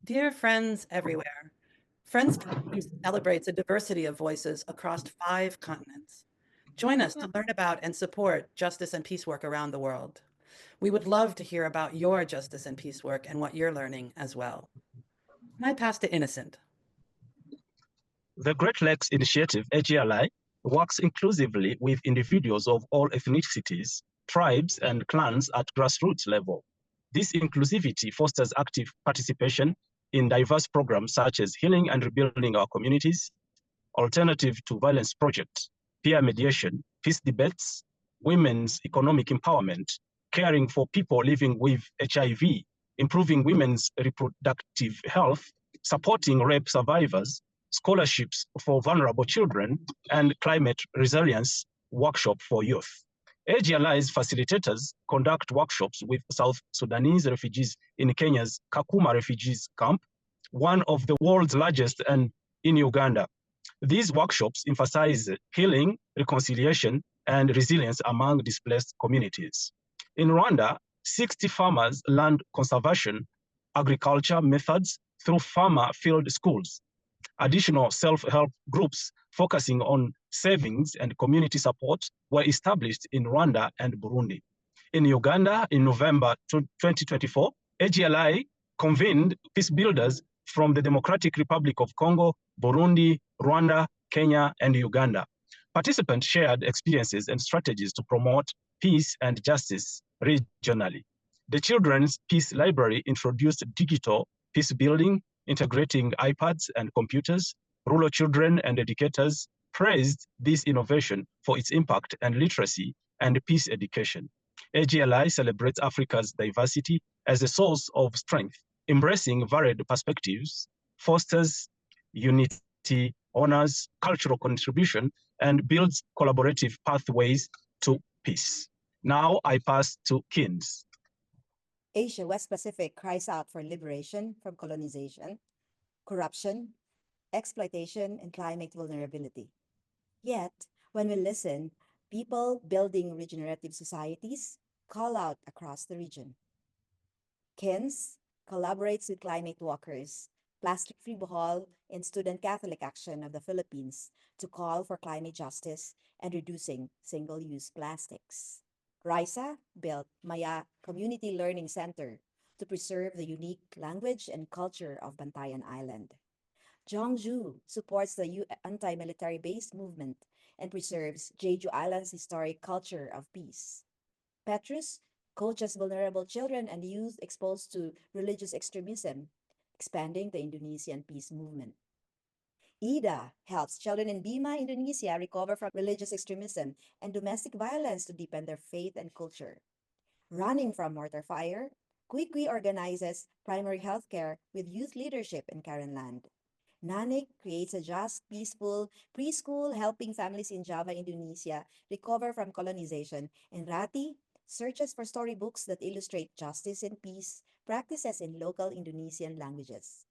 Dear friends everywhere, Friends celebrates a diversity of voices across 5 continents. Join us to learn about and support justice and peace work around the world. We would love to hear about your justice and peace work and what you're learning as well. And I pass to Innocent. The Great Lakes Initiative, AGLI, works inclusively with individuals of all ethnicities, tribes, and clans at grassroots level. This inclusivity fosters active participation in diverse programs such as healing and rebuilding our communities, alternative to violence projects, peer mediation, peace debates, women's economic empowerment, caring for people living with HIV, improving women's reproductive health, supporting rape survivors, scholarships for vulnerable children, and climate resilience workshop for youth. AGLI's facilitators conduct workshops with South Sudanese refugees in Kenya's Kakuma refugees camp, one of the world's largest, and in Uganda. These workshops emphasize healing, reconciliation, and resilience among displaced communities. In Rwanda, 60 farmers learned conservation agriculture methods through farmer field schools. Additional self-help groups focusing on savings and community support were established in Rwanda and Burundi. In Uganda, in November 2024, AGLI convened peace builders from the Democratic Republic of Congo, Burundi, Rwanda, Kenya, and Uganda. Participants shared experiences and strategies to promote peace and justice regionally. The Children's Peace Library introduced digital peace building, integrating iPads and computers. Rural children and educators praised this innovation for its impact and literacy and peace education. AGLI celebrates Africa's diversity as a source of strength, embracing varied perspectives, fosters unity, honors cultural contribution, and builds collaborative pathways to peace. Now I pass to Kins. Asia West Pacific cries out for liberation from colonization, corruption, exploitation, and climate vulnerability. Yet, when we listen, people building regenerative societies call out across the region. KINS collaborates with climate walkers, Plastic Free Bohol, and Student Catholic Action of the Philippines to call for climate justice and reducing single-use plastics. RISA built Maya Community Learning Center to preserve the unique language and culture of Bantayan Island. Jeongju supports the anti-military base movement and preserves Jeju Island's historic culture of peace. Petrus coaches vulnerable children and youth exposed to religious extremism, expanding the Indonesian peace movement. IDA helps children in Bima, Indonesia recover from religious extremism and domestic violence to deepen their faith and culture. Running from mortar fire, Kwikwi organizes primary health care with youth leadership in Karenland. Nanik creates a just, peaceful preschool helping families in Java, Indonesia recover from colonization. And Rati searches for storybooks that illustrate justice and peace practices in local Indonesian languages.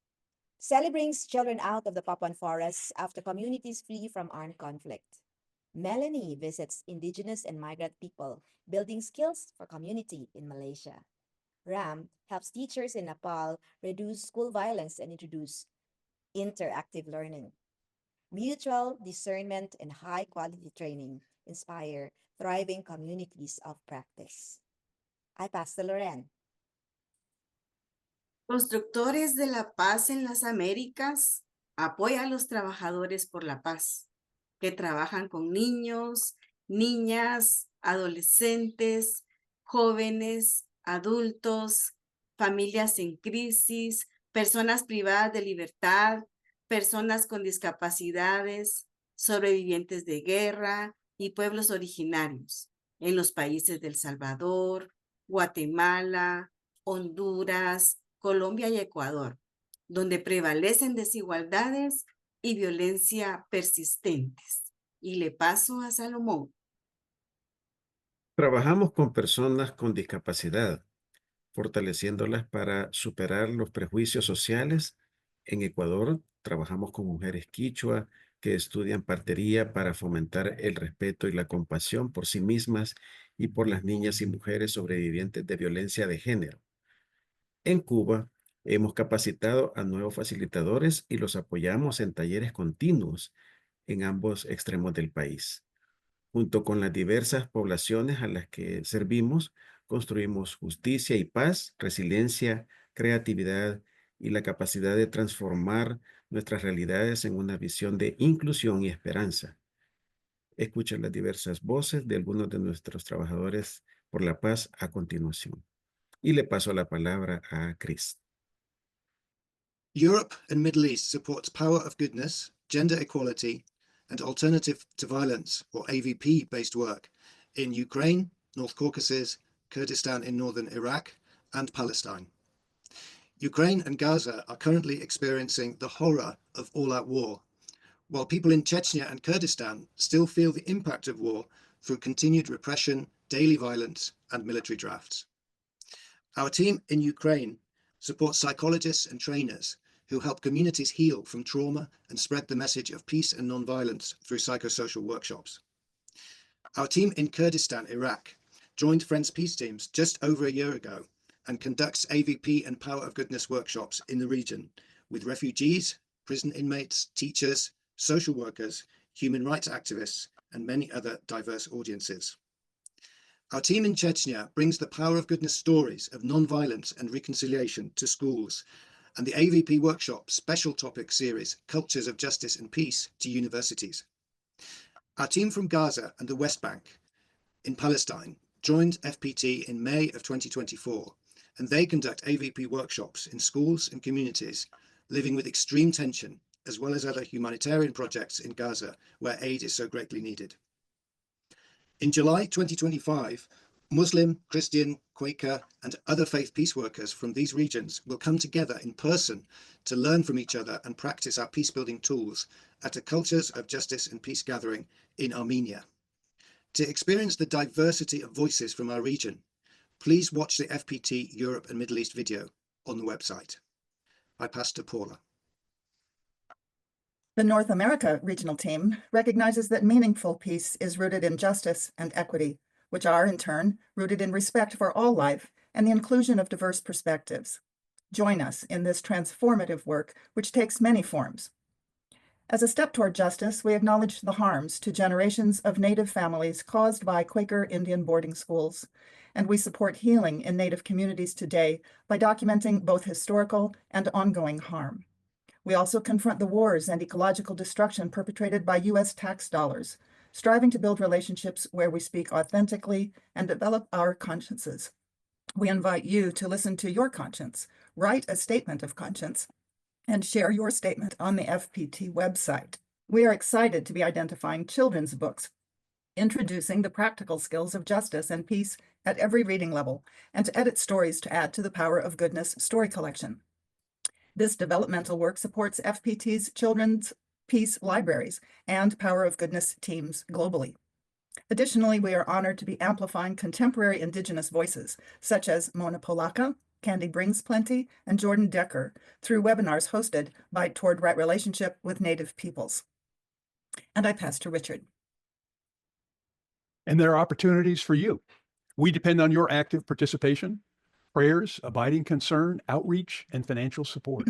Sally brings children out of the Papuan forests after communities flee from armed conflict. Melanie visits indigenous and migrant people, building skills for community in Malaysia. Ram helps teachers in Nepal reduce school violence and introduce interactive learning. Mutual discernment and high quality training inspire thriving communities of practice. I pass to Loren. Constructores de la Paz en las Américas apoya a los trabajadores por la paz, que trabajan con niños, niñas, adolescentes, jóvenes, adultos, familias en crisis, personas privadas de libertad, personas con discapacidades, sobrevivientes de guerra y pueblos originarios en los países de El Salvador, Guatemala, Honduras, Colombia y Ecuador, donde prevalecen desigualdades y violencia persistentes. Y le paso a Salomón. Trabajamos con personas con discapacidad, fortaleciéndolas para superar los prejuicios sociales. En Ecuador, trabajamos con mujeres quichua que estudian partería para fomentar el respeto y la compasión por sí mismas y por las niñas y mujeres sobrevivientes de violencia de género. En Cuba, Hemos capacitado a nuevos facilitadores y los apoyamos en talleres continuos en ambos extremos del país. Junto con las diversas poblaciones a las que servimos, construimos justicia y paz, resiliencia, creatividad y la capacidad de transformar nuestras realidades en una visión de inclusión y esperanza. Escucha las diversas voces de algunos de nuestros trabajadores por la paz a continuación. Y le paso la palabra a Chris. Europe and Middle East supports power of goodness, gender equality, and alternative to violence, or AVP-based work in Ukraine, North Caucasus, Kurdistan in northern Iraq, and Palestine. Ukraine and Gaza are currently experiencing the horror of all-out war, while people in Chechnya and Kurdistan still feel the impact of war through continued repression, daily violence, and military drafts. Our team in Ukraine supports psychologists and trainers who help communities heal from trauma and spread the message of peace and non-violence through psychosocial workshops. Our team in Kurdistan, Iraq, joined Friends Peace Teams just over a year ago and conducts AVP and Power of Goodness workshops in the region with refugees, prison inmates, teachers, social workers, human rights activists, and many other diverse audiences. Our team in Chechnya brings the power of goodness stories of non-violence and reconciliation to schools, and the AVP Workshop Special Topic Series, Cultures of Justice and Peace, to universities. Our team from Gaza and the West Bank in Palestine joined FPT in May of 2024, and they conduct AVP workshops in schools and communities living with extreme tension, as well as other humanitarian projects in Gaza, where aid is so greatly needed. In July 2025, Muslim, Christian, Quaker, and other faith peace workers from these regions will come together in person to learn from each other and practice our peace-building tools at a Cultures of Justice and Peace gathering in Armenia. To experience the diversity of voices from our region, please watch the FPT Europe and Middle East video on the website. I pass to Paula. The North America regional team recognizes that meaningful peace is rooted in justice and equity, which are, in turn, rooted in respect for all life and the inclusion of diverse perspectives. Join us in this transformative work, which takes many forms. As a step toward justice, we acknowledge the harms to generations of Native families caused by Quaker Indian boarding schools, and we support healing in Native communities today by documenting both historical and ongoing harm. We also confront the wars and ecological destruction perpetrated by U.S. tax dollars, striving to build relationships where we speak authentically and develop our consciences. We invite you to listen to your conscience, write a statement of conscience, and share your statement on the FPT website. We are excited to be identifying children's books, introducing the practical skills of justice and peace at every reading level, and to edit stories to add to the Power of Goodness story collection. This developmental work supports FPT's children's peace libraries and Power of Goodness teams globally. Additionally, we are honored to be amplifying contemporary Indigenous voices, such as Mona Polaka, Candy Brings Plenty, and Jordan Decker, through webinars hosted by Toward Right Relationship with Native Peoples. And I pass to Richard. And there are opportunities for you. We depend on your active participation, prayers, abiding concern, outreach, and financial support.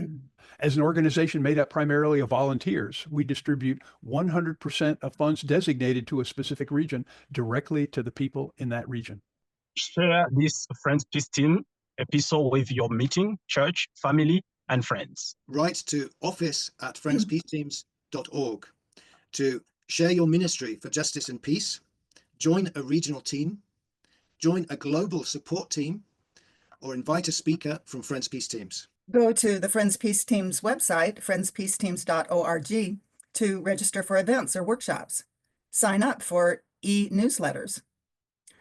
As an organization made up primarily of volunteers, we distribute 100% of funds designated to a specific region directly to the people in that region. Share this Friends Peace Team episode with your meeting, church, family, and friends. Write to office@friendspeaceteams.org to share your ministry for justice and peace, join a regional team, join a global support team, or invite a speaker from Friends Peace Teams. Go to the Friends Peace Teams website, friendspeaceteams.org, to register for events or workshops. Sign up for e-newsletters.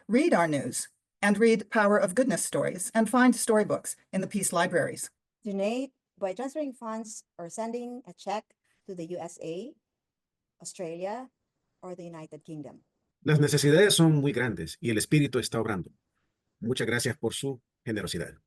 Read our news and read Power of Goodness stories and find storybooks in the Peace libraries. Donate by transferring funds or sending a check to the USA, Australia, or the United Kingdom. Las necesidades son muy grandes y el Espíritu está obrando. Muchas gracias por su generosidad.